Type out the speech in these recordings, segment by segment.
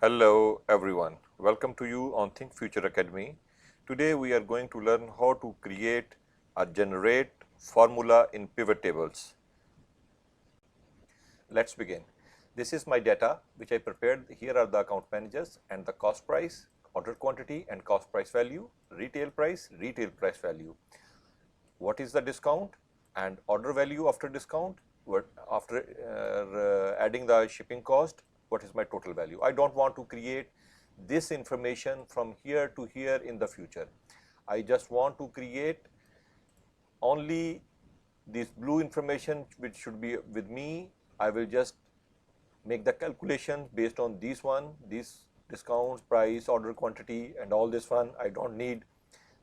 Hello everyone, welcome to you on Think Future Academy. Today we are going to learn how to create or generate formula in pivot tables. Let's begin. This is my data which I prepared. Here are the account managers and the cost price, order quantity and cost price value, retail price value. What is the discount and order value after discount, after adding the shipping cost, what is my total value. I don't want to create this information from here to here in the future. I just want to create only this blue information which should be with me. I will just make the calculation based on these discounts, price, order quantity and all this one. I don't need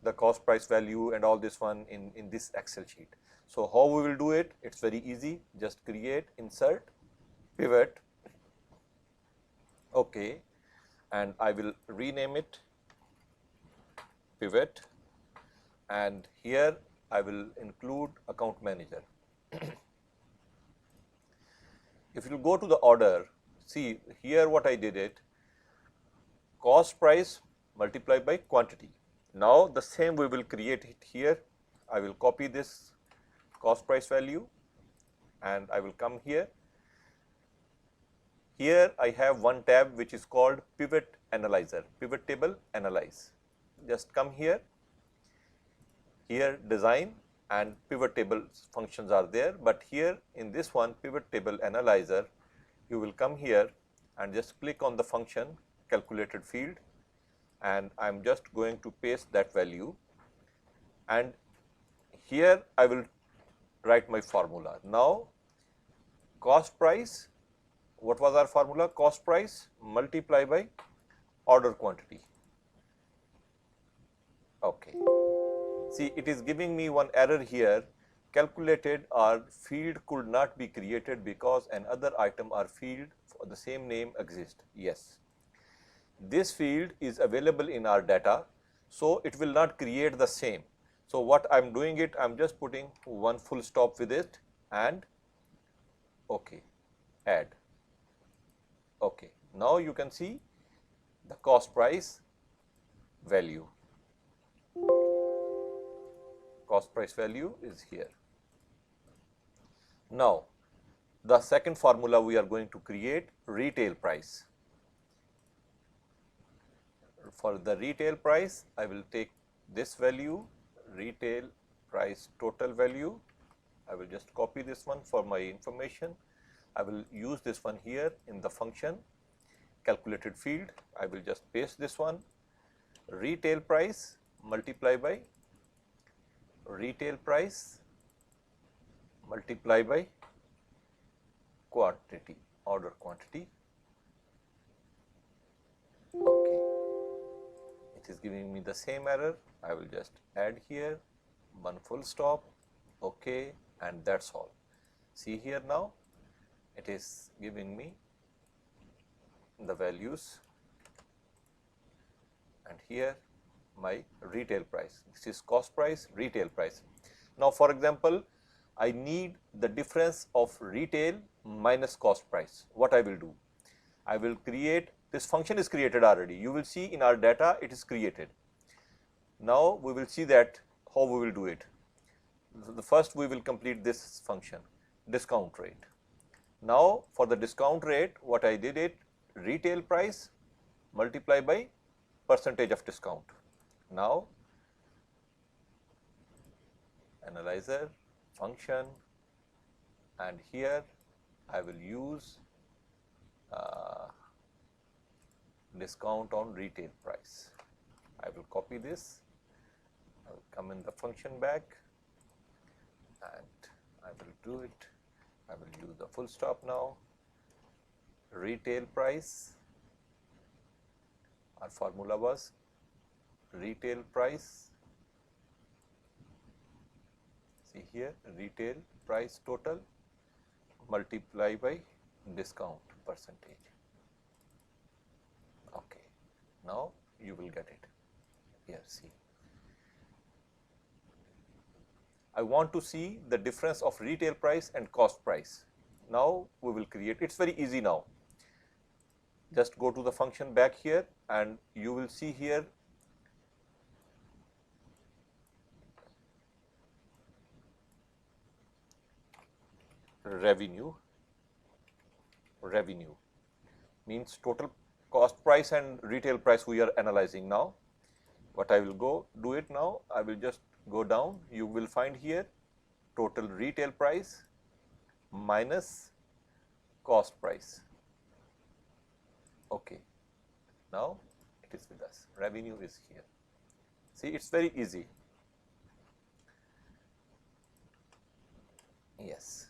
the cost price value and all this one in this Excel sheet. So how we will do it? It's very easy. Just create, insert, pivot, okay, and I will rename it pivot, and here I will include account manager. If you go to the order, see here what I did it, cost price multiplied by quantity. Now the same we will create it here. I will copy this cost price value and I will come here. Here I have one tab which is called pivot analyzer, pivot table analyze. Just come here, here design and pivot table functions are there, but here in this one pivot table analyzer, you will come here and just click on the function calculated field, and I am just going to paste that value, and here I will write my formula. Now cost price, what was our formula? Cost price multiply by order quantity. Okay. See, it is giving me one error here. Calculated or field could not be created because another item or field for the same name exists. Yes. This field is available in our data, so it will not create the same. So what I am doing it, I am just putting one full stop with it and okay, add. Okay. Now you can see the cost price value. Cost price value is here. Now the second formula we are going to create, retail price. For the retail price, I will take this value, retail price total value. I will just copy this one for my information. I will use this one here in the function calculated field. I will just paste this one, retail price multiply by retail price multiply by quantity, order quantity. Okay, it is giving me the same error. I will just add here one full stop, okay, and that's all. See here now, it is giving me the values, and here my retail price. This is cost price, retail price. Now for example, I need the difference of retail minus cost price. What I will do? I will create, this function is created already. You will see in our data it is created. Now we will see that how we will do it. The first we will complete this function, discount rate. Now for the discount rate, what I did it, retail price multiply by percentage of discount. Now analyzer function, and here I will use discount on retail price. I will copy this, I will come in the function back and I will do it. I will use the full stop now. Retail price, our formula was retail price, see here retail price total multiply by discount percentage. Okay, now you will get it. Here, see. I want to see the difference of retail price and cost price. Now we will create, it's very easy now. Just go to the function back here and you will see here revenue. Revenue means total cost price and retail price we are analyzing now. What I will go do it now, I will just go down, you will find here total retail price minus cost price. Okay, now it is with us, revenue is here. See, it's very easy. Yes,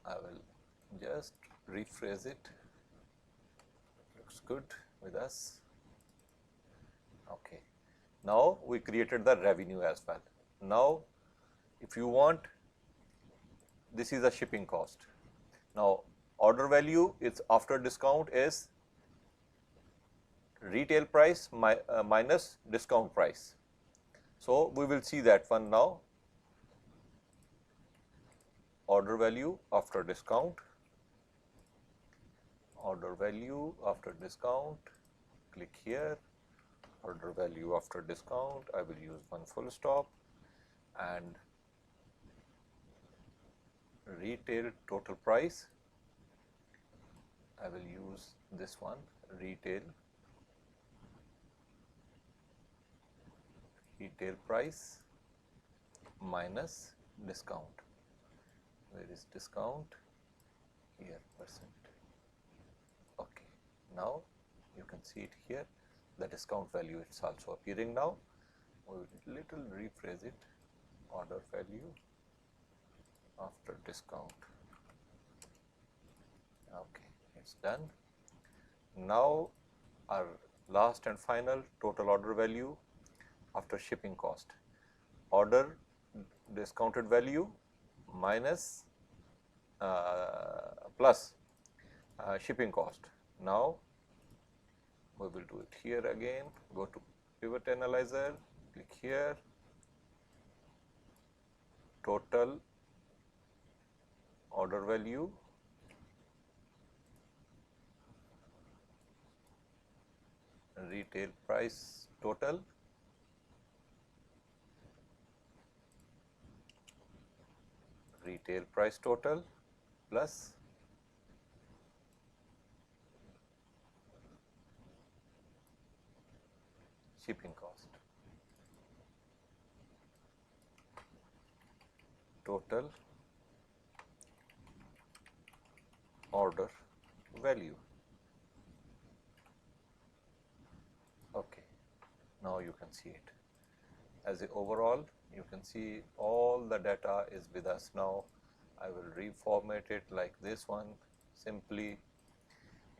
I will just rephrase it. Looks good with us. Okay, now we created the revenue as well. Now if you want, this is a shipping cost. Now order value is after discount is retail price minus discount price. So we will see that one now. Order value after discount, order value after discount, click here, order value after discount, I will use one full stop, and retail total price, I will use this one, retail price minus discount. Where is discount? Here, percent. Okay, now you can see it here, the discount value it's also appearing now. We will little rephrase it, order value after discount. Okay, it's done. Now our last and final total order value after shipping cost, order discounted value minus plus shipping cost. Now we will do it here again, go to pivot analyzer, click here, total order value retail price total plus shipping cost, total order value. Okay, now you can see it. As a overall, you can see all the data is with us now. I will reformat it like this one simply.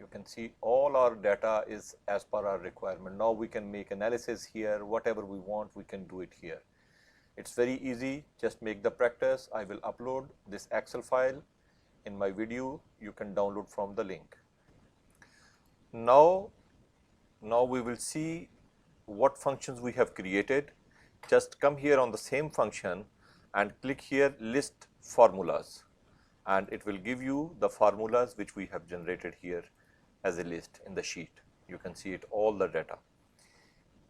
You can see all our data is as per our requirement. Now we can make analysis here, whatever we want we can do it here. It's very easy, just make the practice. I will upload this Excel file in my video, you can download from the link. Now we will see what functions we have created. Just come here on the same function and click here list formulas, and it will give you the formulas which we have generated here as a list in the sheet. You can see it, all the data,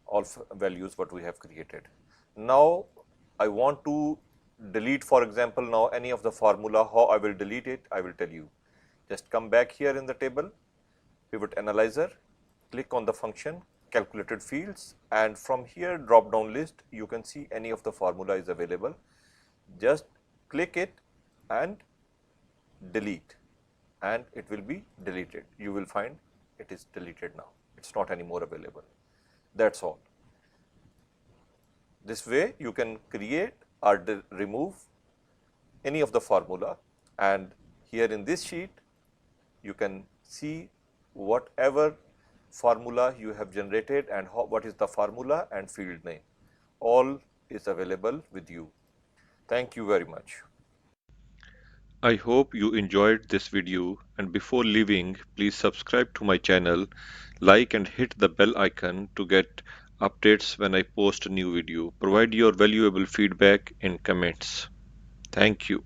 all values what we have created. Now I want to delete, for example, now any of the formula. How I will delete it, I will tell you. Just come back here in the table, pivot analyzer, click on the function calculated fields, and from here drop down list you can see any of the formula is available. Just click it and delete, and it will be deleted. You will find it is deleted now, it's not anymore available. That's all. This way you can create or remove any of the formula, and here in this sheet you can see whatever formula you have generated and what is the formula and field name, all is available with you. Thank you very much. I hope you enjoyed this video, and before leaving, please subscribe to my channel, like and hit the bell icon to get updates when I post a new video. Provide your valuable feedback in comments. Thank you.